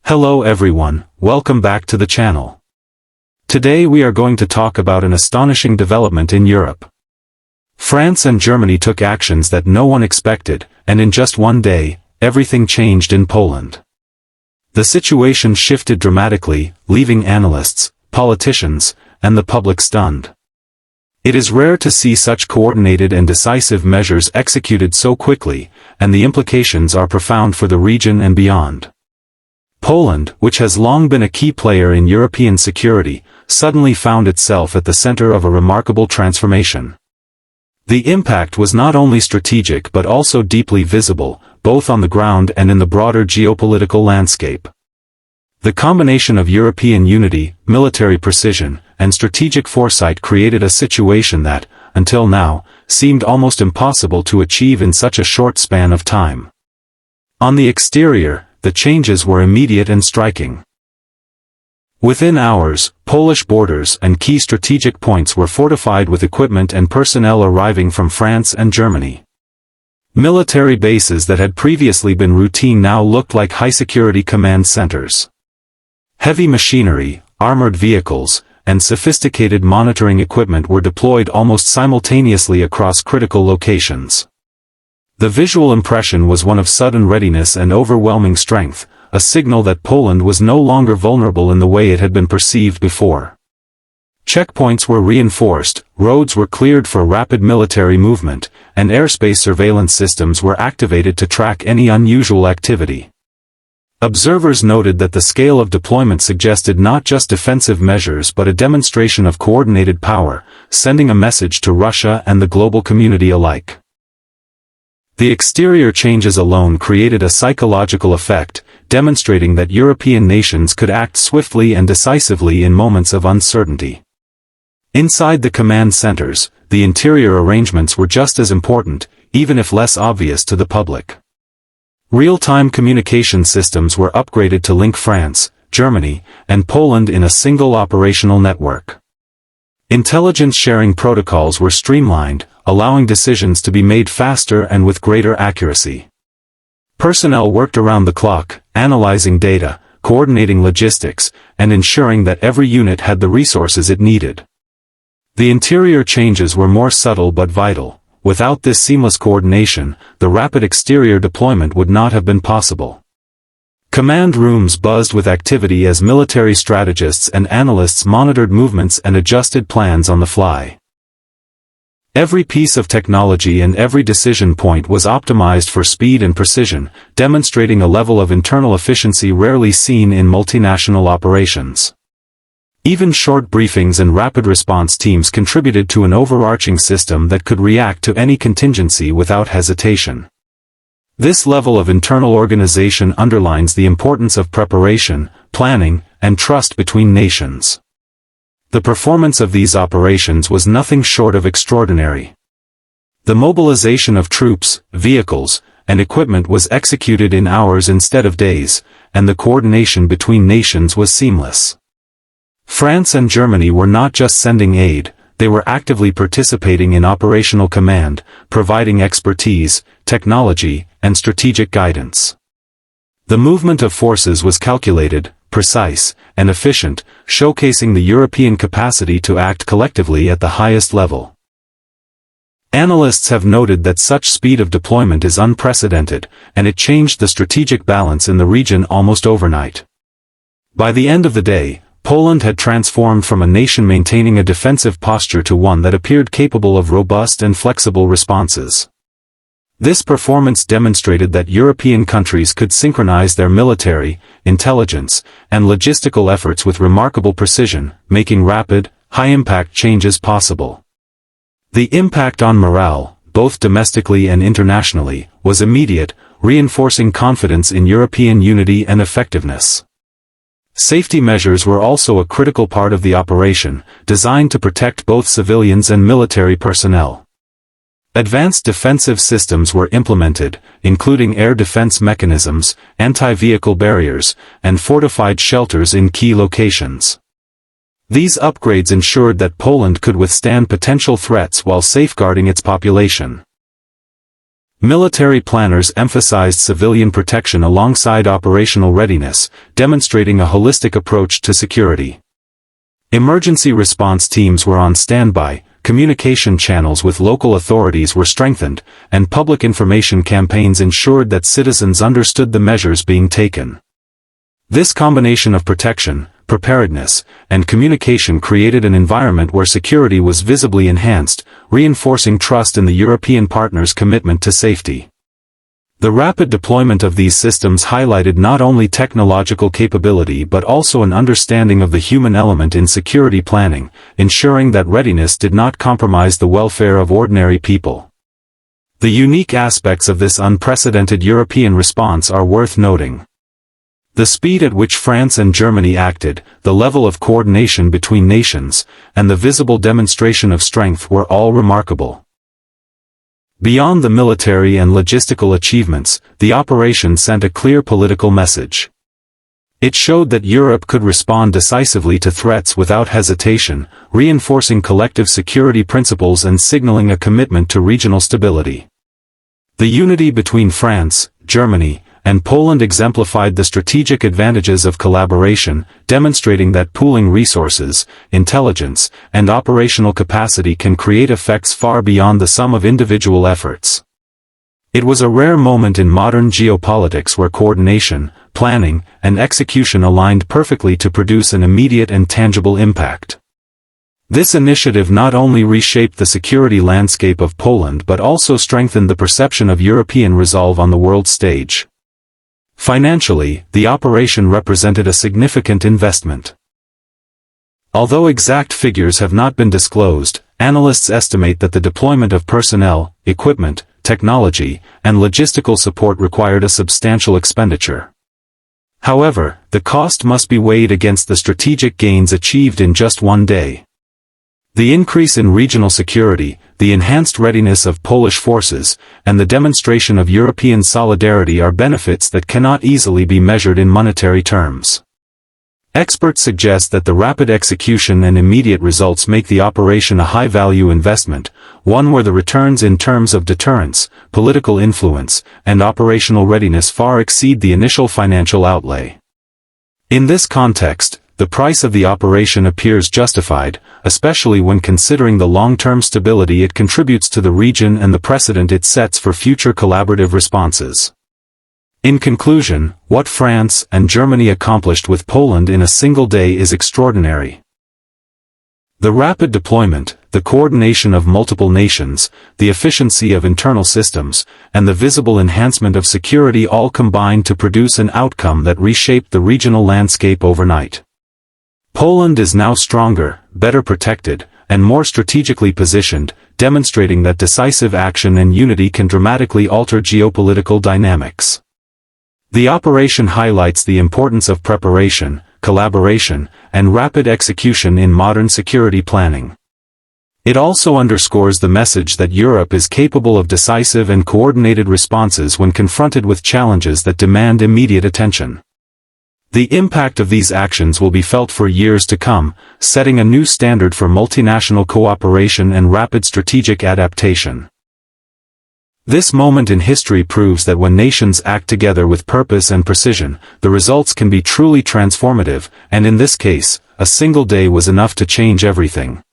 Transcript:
Hello everyone, welcome back to the channel. Today we are going to talk about an astonishing development in Europe. France and Germany took actions that no one expected, and in just one day, everything changed in Poland. The situation shifted dramatically, leaving analysts, politicians, and the public stunned. It is rare to see such coordinated and decisive measures executed so quickly, and the implications are profound for the region and beyond. Poland, which has long been a key player in European security, suddenly found itself at the center of a remarkable transformation. The impact was not only strategic but also deeply visible, both on the ground and in the broader geopolitical landscape. The combination of European unity, military precision, and strategic foresight created a situation that, until now, seemed almost impossible to achieve in such a short span of time. On the exterior, the changes were immediate and striking. Within hours, Polish borders and key strategic points were fortified with equipment and personnel arriving from France and Germany. Military bases that had previously been routine now looked like high-security command centers. Heavy machinery, armored vehicles, and sophisticated monitoring equipment were deployed almost simultaneously across critical locations. The visual impression was one of sudden readiness and overwhelming strength, a signal that Poland was no longer vulnerable in the way it had been perceived before. Checkpoints were reinforced, roads were cleared for rapid military movement, and airspace surveillance systems were activated to track any unusual activity. Observers noted that the scale of deployment suggested not just defensive measures but a demonstration of coordinated power, sending a message to Russia and the global community alike. The exterior changes alone created a psychological effect, demonstrating that European nations could act swiftly and decisively in moments of uncertainty. Inside the command centers, the interior arrangements were just as important, even if less obvious to the public. Real-time communication systems were upgraded to link France, Germany, and Poland in a single operational network. Intelligence sharing protocols were streamlined, allowing decisions to be made faster and with greater accuracy. Personnel worked around the clock, analyzing data, coordinating logistics, and ensuring that every unit had the resources it needed. The interior changes were more subtle but vital. Without this seamless coordination, the rapid exterior deployment would not have been possible. Command rooms buzzed with activity as military strategists and analysts monitored movements and adjusted plans on the fly. Every piece of technology and every decision point was optimized for speed and precision, demonstrating a level of internal efficiency rarely seen in multinational operations. Even short briefings and rapid response teams contributed to an overarching system that could react to any contingency without hesitation. This level of internal organization underlines the importance of preparation, planning, and trust between nations. The performance of these operations was nothing short of extraordinary. The mobilization of troops, vehicles, and equipment was executed in hours instead of days, and the coordination between nations was seamless. France and Germany were not just sending aid, they were actively participating in operational command, providing expertise, technology, and strategic guidance. The movement of forces was calculated, precise, and efficient, showcasing the European capacity to act collectively at the highest level. Analysts have noted that such speed of deployment is unprecedented, and it changed the strategic balance in the region almost overnight. By the end of the day, Poland had transformed from a nation maintaining a defensive posture to one that appeared capable of robust and flexible responses. This performance demonstrated that European countries could synchronize their military, intelligence, and logistical efforts with remarkable precision, making rapid, high-impact changes possible. The impact on morale, both domestically and internationally, was immediate, reinforcing confidence in European unity and effectiveness. Safety measures were also a critical part of the operation, designed to protect both civilians and military personnel. Advanced defensive systems were implemented, including air defense mechanisms, anti-vehicle barriers, and fortified shelters in key locations. These upgrades ensured that Poland could withstand potential threats while safeguarding its population. Military planners emphasized civilian protection alongside operational readiness, demonstrating a holistic approach to security. Emergency response teams were on standby, communication channels with local authorities were strengthened, and public information campaigns ensured that citizens understood the measures being taken. This combination of protection, preparedness, and communication created an environment where security was visibly enhanced, reinforcing trust in the European partners' commitment to safety. The rapid deployment of these systems highlighted not only technological capability but also an understanding of the human element in security planning, ensuring that readiness did not compromise the welfare of ordinary people. The unique aspects of this unprecedented European response are worth noting. The speed at which France and Germany acted, the level of coordination between nations, and the visible demonstration of strength were all remarkable. Beyond the military and logistical achievements, the operation sent a clear political message. It showed that Europe could respond decisively to threats without hesitation, reinforcing collective security principles and signaling a commitment to regional stability. The unity between France, Germany, and Poland exemplified the strategic advantages of collaboration, demonstrating that pooling resources, intelligence, and operational capacity can create effects far beyond the sum of individual efforts. It was a rare moment in modern geopolitics where coordination, planning, and execution aligned perfectly to produce an immediate and tangible impact. This initiative not only reshaped the security landscape of Poland but also strengthened the perception of European resolve on the world stage. Financially, the operation represented a significant investment. Although exact figures have not been disclosed, analysts estimate that the deployment of personnel, equipment, technology, and logistical support required a substantial expenditure. However, the cost must be weighed against the strategic gains achieved in just one day. The increase in regional security, the enhanced readiness of Polish forces, and the demonstration of European solidarity are benefits that cannot easily be measured in monetary terms. Experts suggest that the rapid execution and immediate results make the operation a high-value investment, one where the returns in terms of deterrence, political influence, and operational readiness far exceed the initial financial outlay. In this context, the price of the operation appears justified, especially when considering the long-term stability it contributes to the region and the precedent it sets for future collaborative responses. In conclusion, what France and Germany accomplished with Poland in a single day is extraordinary. The rapid deployment, the coordination of multiple nations, the efficiency of internal systems, and the visible enhancement of security all combined to produce an outcome that reshaped the regional landscape overnight. Poland is now stronger, better protected, and more strategically positioned, demonstrating that decisive action and unity can dramatically alter geopolitical dynamics. The operation highlights the importance of preparation, collaboration, and rapid execution in modern security planning. It also underscores the message that Europe is capable of decisive and coordinated responses when confronted with challenges that demand immediate attention. The impact of these actions will be felt for years to come, setting a new standard for multinational cooperation and rapid strategic adaptation. This moment in history proves that when nations act together with purpose and precision, the results can be truly transformative, and in this case, a single day was enough to change everything.